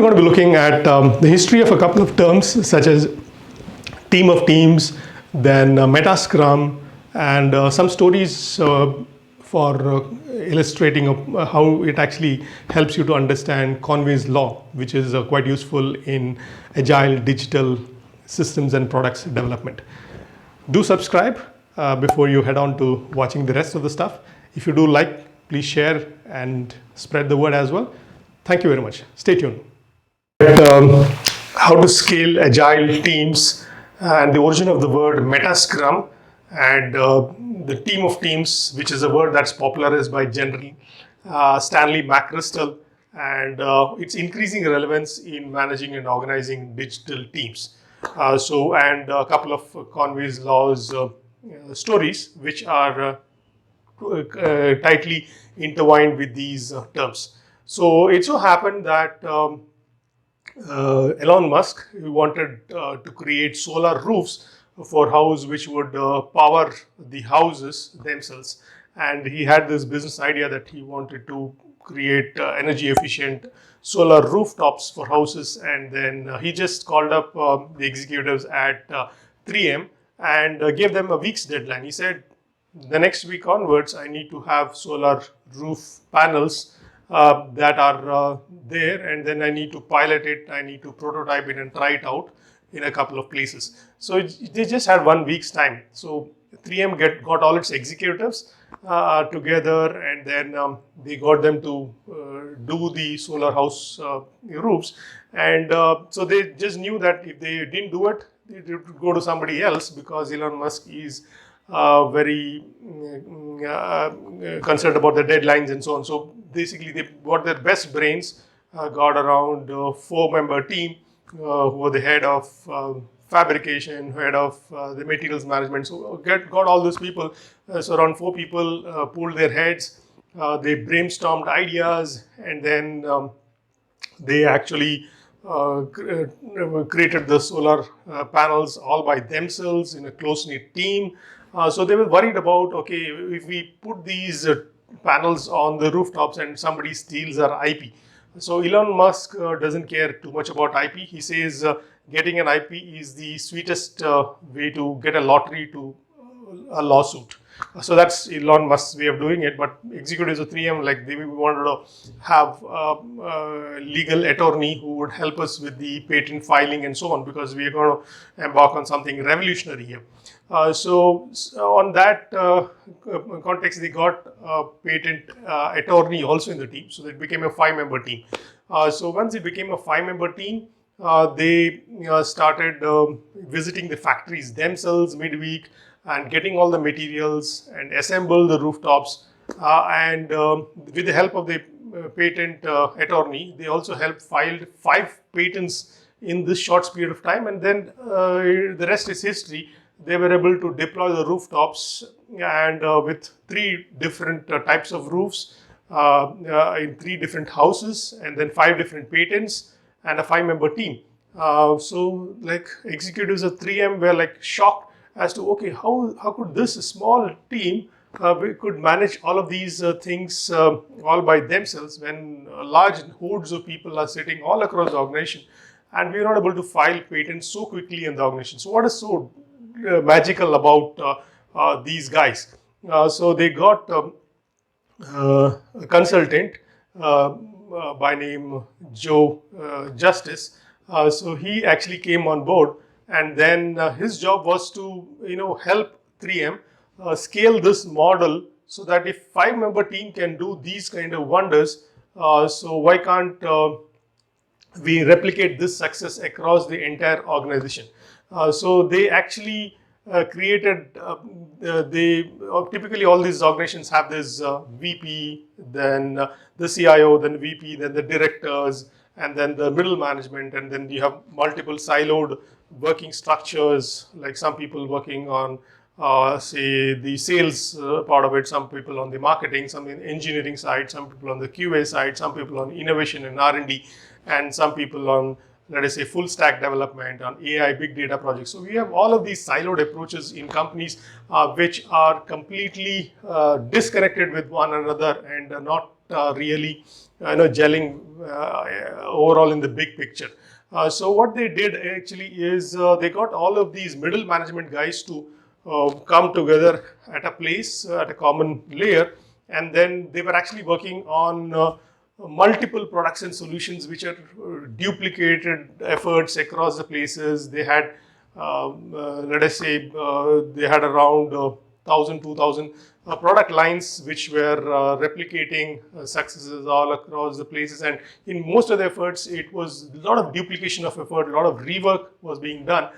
going to be looking at the history of a couple of terms such as team of teams, then metascrum, and some stories for illustrating how it actually helps you to understand Conways law, which is quite useful in agile digital systems and products development. Do subscribe before you head on to watching the rest of the stuff. If you do like, please share and spread the word as well. Thank you very much. Stay tuned. How to scale agile teams and the origin of the word metascrum and the team of teams, which is a word that's popularized by General Stanley McChrystal, and its increasing relevance in managing and organizing digital teams. And a couple of Conway's laws stories, which are tightly intertwined with these terms. So it so happened that Elon Musk wanted to create solar roofs for houses which would power the houses themselves, and he had this business idea that he wanted to create energy efficient solar rooftops for houses, and then he just called up the executives at 3M and gave them a week's deadline. He said, the next week onwards, I need to have solar roof panels that are there, and then I need to pilot it, I need to prototype it and try it out in a couple of places. So they just had 1 week's time. So 3M got all its executives together, and then they got them to do the solar house roofs. And so they just knew that if they didn't do it, they would go to somebody else, because Elon Musk is very concerned about the deadlines and so on. So basically, they got their best brains, got around a 4-member team who were the head of fabrication, head of the materials management. So got all those people. So around 4 people pulled their heads. They brainstormed ideas, and then they actually created the solar panels all by themselves in a close-knit team. So they were worried about, okay, if we put these panels on the rooftops and somebody steals our IP. So Elon Musk doesn't care too much about IP. He says getting an IP is the sweetest way to get a lottery to a lawsuit. So that's Elon Musk's way of doing it. But executives of 3M, like, they wanted to have a legal attorney who would help us with the patent filing and so on, because we are going to embark on something revolutionary here. So on that context, they got a patent attorney also in the team. So it became a 5-member team. So once it became a 5-member team, they started visiting the factories themselves midweek and getting all the materials and assemble the rooftops. And with the help of the patent attorney, they also filed 5 patents in this short period of time. And then the rest is history. They were able to deploy the rooftops, and with 3 different types of roofs in 3 different houses, and then 5 different patents and a 5-member team. So like, executives of 3M were like shocked as to, okay, how could this small team we could manage all of these things all by themselves, when large hordes of people are sitting all across the organization, and we're not able to file patents so quickly in the organization. So what is so magical about these guys? So they got a consultant by name Joe Justice. So he actually came on board, and then his job was to help 3M scale this model, so that if 5-member team can do these kind of wonders, so why can't we replicate this success across the entire organization? So they actually created, typically all these organizations have this VP, then the CIO, then VP, then the directors, and then the middle management, and then you have multiple siloed working structures, like some people working on say the sales part of it, some people on the marketing, some in engineering side, some people on the QA side, some people on innovation and R&D, and some people on, let us say, full stack development, on AI, big data projects. So we have all of these siloed approaches in companies which are completely disconnected with one another and not really gelling overall in the big picture. So what they did actually is they got all of these middle management guys to come together at a place, at a common layer, and then they were actually working on multiple products and solutions which are duplicated efforts across the places. They had, let us say, they had around 1,000, 2,000 product lines which were replicating successes all across the places. And in most of the efforts, it was a lot of duplication of effort, a lot of rework was being done.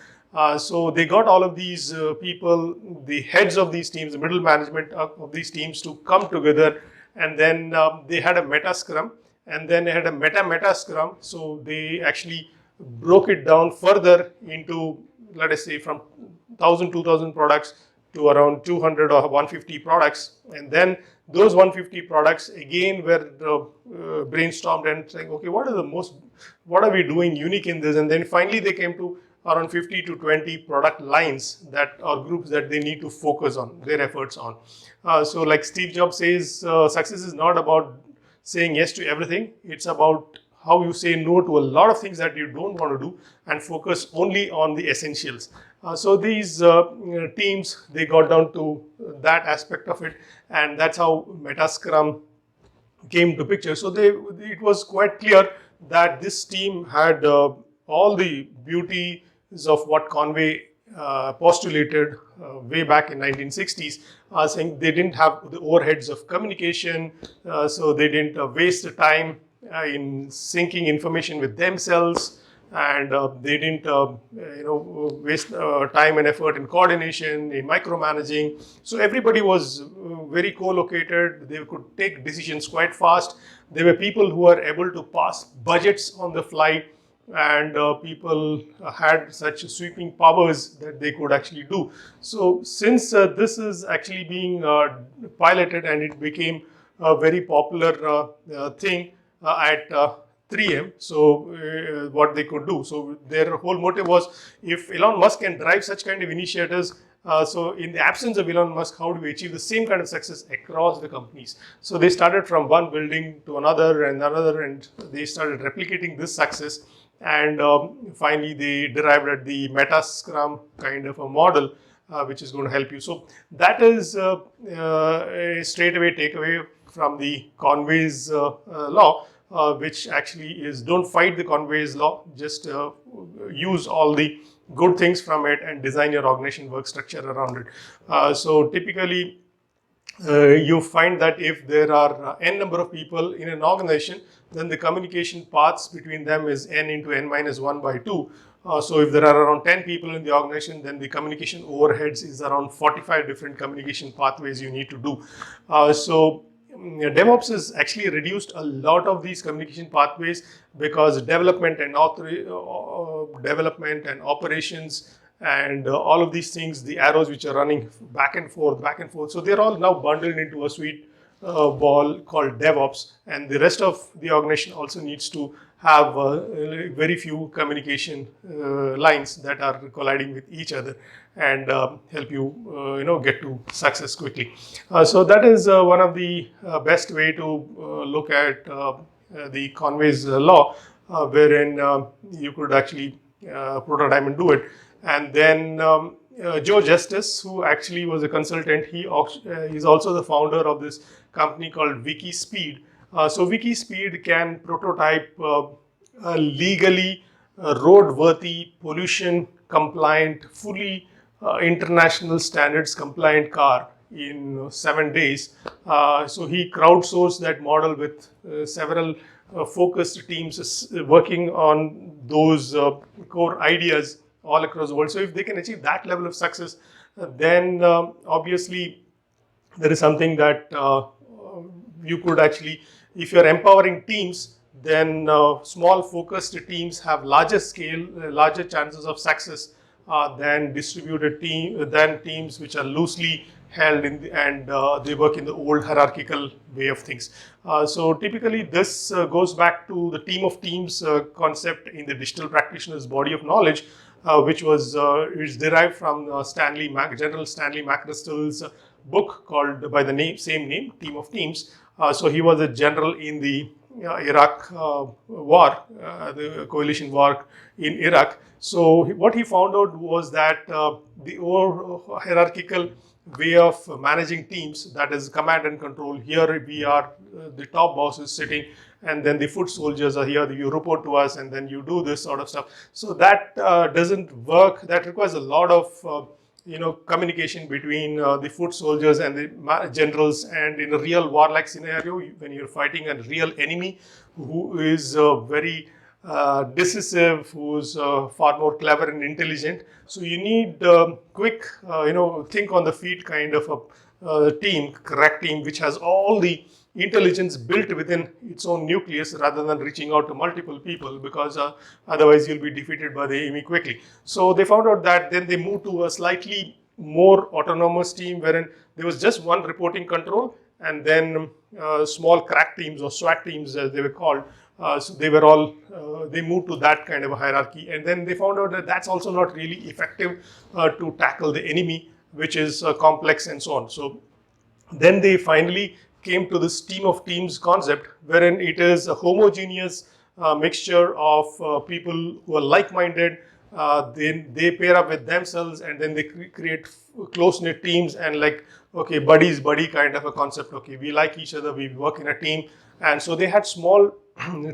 So they got all of these people, the heads of these teams, the middle management of these teams to come together, and then they had a metascrum, and then they had a metascrum. So they actually broke it down further into, let us say, from 1,000, 2,000 products to around 200 or 150 products, and then those 150 products again were brainstormed and saying, okay, what are we doing unique in this? And then finally they came to around 50 to 20 product lines that are groups that they need to focus on their efforts on. So like Steve Jobs says, success is not about saying yes to everything. It's about how you say no to a lot of things that you don't want to do and focus only on the essentials. So these teams, they got down to that aspect of it, and that's how metascrum came to picture. So it was quite clear that this team had all the beauties of what Conway postulated way back in 1960s, saying they didn't have the overheads of communication, so they didn't waste the time in syncing information with themselves, and they didn't waste time and effort in coordination, in micromanaging. So everybody was very co-located. They could take decisions quite fast. There were people who were able to pass budgets on the fly, and people had such sweeping powers that they could actually do. So since this is actually being piloted, and it became a very popular thing at 3M, so what they could do. So their whole motive was, if Elon Musk can drive such kind of initiatives, so in the absence of Elon Musk, how do we achieve the same kind of success across the companies? So they started from one building to another and another, and they started replicating this success. And finally, they derived at the metascrum kind of a model, which is going to help you. So that is a straightaway takeaway from the Conways law, which actually is, don't fight the Conways law, just use all the good things from it and design your organization work structure around it. So typically, you find that if there are n number of people in an organization, then the communication paths between them is n into n minus 1 by 2. So if there are around 10 people in the organization, then the communication overheads is around 45 different communication pathways you need to do. So DevOps has actually reduced a lot of these communication pathways, because development and operations and all of these things, the arrows which are running back and forth. So they're all now bundled into a sweet ball called DevOps, and the rest of the organization also needs to have very few communication lines that are colliding with each other and help you get to success quickly. So that is one of the best way to look at the Conway's law, wherein you could actually prototype and do it. And then Joe Justice, who actually was a consultant, he's also the founder of this company called WikiSpeed. So WikiSpeed can prototype a legally roadworthy, pollution compliant, fully international standards compliant car in 7 days. So he crowdsourced that model with several focused teams working on those core ideas all across the world. So if they can achieve that level of success, then obviously there is something that you could actually, if you're empowering teams, then small focused teams have larger scale, larger chances of success than distributed teams which are loosely held in and they work in the old hierarchical way of things. So typically this goes back to the team of teams concept in the digital practioners body of knowledge, which is derived from General Stanley McChrystal's book called by the same name, Team of Teams. So he was a general in the Iraq war, the coalition war in Iraq. So what he found out was that the hierarchical way of managing teams, that is command and control. Here we are, the top boss is sitting, and then the foot soldiers are here. You report to us, and then you do this sort of stuff. So that doesn't work. That requires a lot of communication between the foot soldiers and the generals. And in a real war-like scenario, when you're fighting a real enemy who is very decisive, who's far more clever and intelligent, so you need quick, think on the feet kind of a team, crack team, which has all the intelligence built within its own nucleus rather than reaching out to multiple people, because otherwise you'll be defeated by the enemy quickly. So they found out that then they moved to a slightly more autonomous team wherein there was just one reporting control, and then small crack teams or SWAT teams as they were called. So they were all, they moved to that kind of a hierarchy. And then they found out that that's also not really effective to tackle the enemy, which is complex and so on. So then they finally came to this team of teams concept, wherein it is a homogeneous mixture of people who are like-minded. Then they pair up with themselves, and then they create close-knit teams, and like, okay, buddy kind of a concept. Okay, we like each other, we work in a team. And so they had small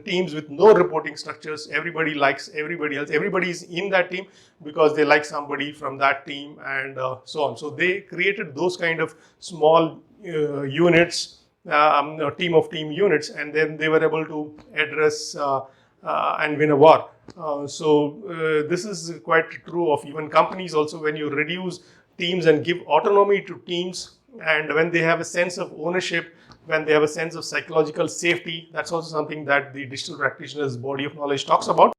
teams with no reporting structures. Everybody likes everybody else. Everybody is in that team because they like somebody from that team, and so on. So they created those kind of small units, team of team units, and then they were able to address and win a war. So this is quite true of even companies also. When you reduce teams and give autonomy to teams, and when they have a sense of ownership, when they have a sense of psychological safety, that's also something that the Digital Practioners Body of Knowledge talks about.